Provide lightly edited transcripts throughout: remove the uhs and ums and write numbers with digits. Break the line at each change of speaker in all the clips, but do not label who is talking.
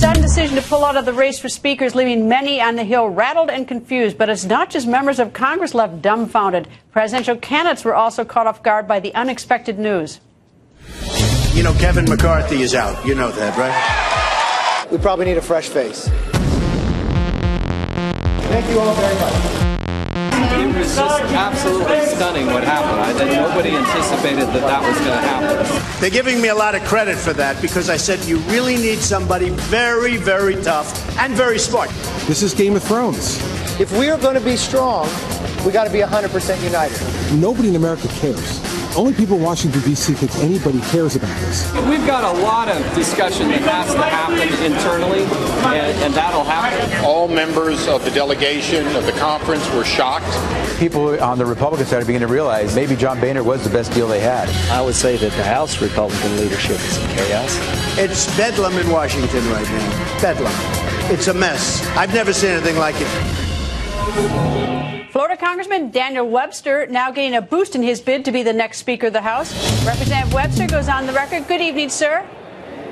sudden decision to pull out of the race for Speaker is leaving many on the Hill rattled and confused. But it's not just members of Congress left dumbfounded. Presidential candidates were also caught off guard by the unexpected news.
You know, Kevin McCarthy is out. You know that, right?
We probably need a fresh face. Thank you all very much.
It was just absolutely stunning what happened. I think nobody anticipated that was going to happen.
They're giving me a lot of credit for that because I said you really need somebody very, very tough and very smart.
This is Game of Thrones.
If we are going to be strong, we got to be 100% united.
Nobody in America cares. Only people in Washington, D.C. think anybody cares about this.
We've got a lot of discussion that has to happen internally, and that'll happen.
All members of the delegation of the conference were shocked.
People on the Republican side are beginning to realize maybe John Boehner was the best deal they had.
I would say that the House Republican leadership is in chaos.
It's bedlam in Washington right now. Bedlam. It's a mess. I've never seen anything like it.
Florida Congressman Daniel Webster now getting a boost in his bid to be the next Speaker of the House. Representative Webster goes on the record. Good evening, sir.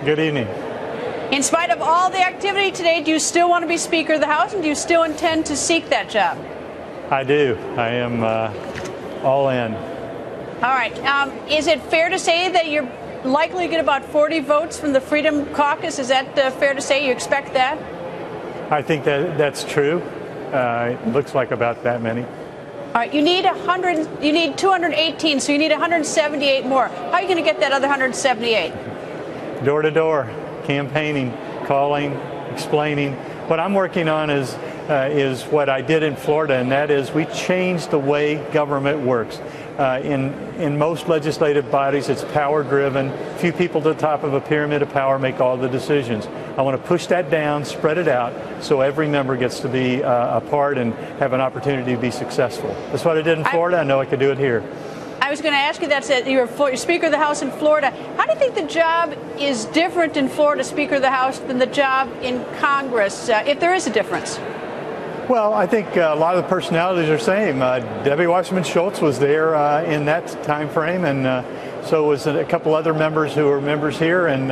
Good evening.
In spite of all the activity today, do you still want to be Speaker of the House, and do you still intend to seek that job?
I do. I am all in.
All right. Is it fair to say that you're likely to get about 40 votes from the Freedom Caucus? Is that fair to say? You expect that?
I think that's true. It looks like about that many.
All right, you need 218, so you need 178 more. How are you going to get that other 178?
Door to door, campaigning, calling, explaining. What I'm working on is what I did in Florida, and that is we changed the way government works. In most legislative bodies, it's power-driven. Few people at the top of a pyramid of power make all the decisions. I want to push that down, spread it out, so every member gets to be a part and have an opportunity to be successful. That's what I did in Florida. I know I could do it here. I was going to ask you that. You're Speaker of the House in Florida. How do you think the job is different in Florida, Speaker of the House, than the job in Congress, if there is a difference? Well, I think a lot of the personalities are the same. Debbie Wasserman Schultz was there in that time frame, and so was a couple other members who are members here. And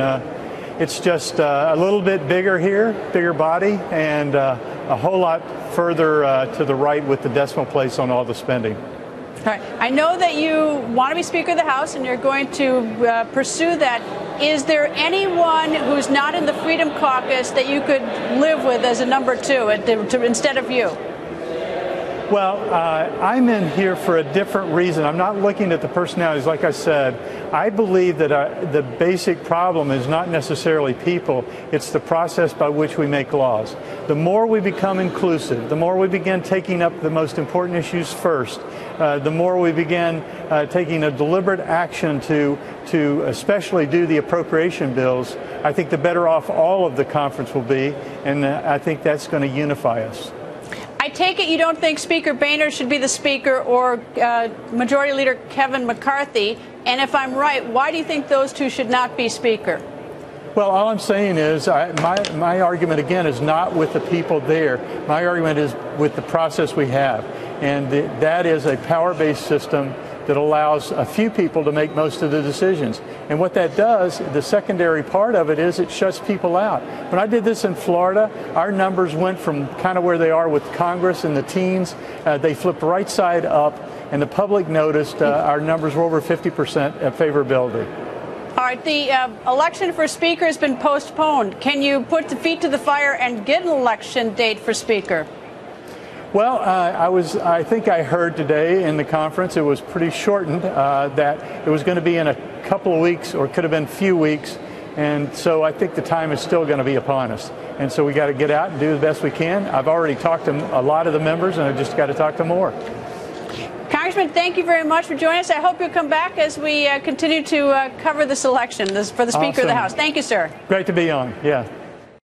it's just a little bit bigger here, bigger body, and a whole lot further to the right with the decimal place on all the spending.
All right. I know that you want to be Speaker of the House, and you're going to pursue that. Is there anyone who's not in the Freedom Caucus that you could live with as a number two instead of you?
Well, I'm in here for a different reason. I'm not looking at the personalities. Like I said, I believe that the basic problem is not necessarily people. It's the process by which we make laws. The more we become inclusive, the more we begin taking up the most important issues first, the more we begin taking a deliberate action to especially do the appropriation bills, I think the better off all of the conference will be, and I think that's going to unify us.
I take it you don't think Speaker Boehner should be the Speaker or Majority Leader Kevin McCarthy, and if I'm right, why do you think those two should not be Speaker?
Well, all I'm saying is my argument, again, is not with the people there. My argument is with the process we have, and that is a power-based system that allows a few people to make most of the decisions. And what that does, the secondary part of it is it shuts people out. When I did this in Florida, our numbers went from kind of where they are with Congress and the teens. They flipped right side up, and the public noticed our numbers were over 50% favorability.
All right, the election for Speaker has been postponed. Can you put the feet to the fire and get an election date for Speaker?
Well, I think I heard today in the conference, it was pretty shortened, that it was going to be in a couple of weeks, or could have been a few weeks. And so I think the time is still going to be upon us. And so we got to get out and do the best we can. I've already talked to a lot of the members, and I've just got to talk to more.
Congressman, thank you very much for joining us. I hope you'll come back as we continue to cover this election for the Speaker of the House. Thank you, sir.
Great to be on. Yeah.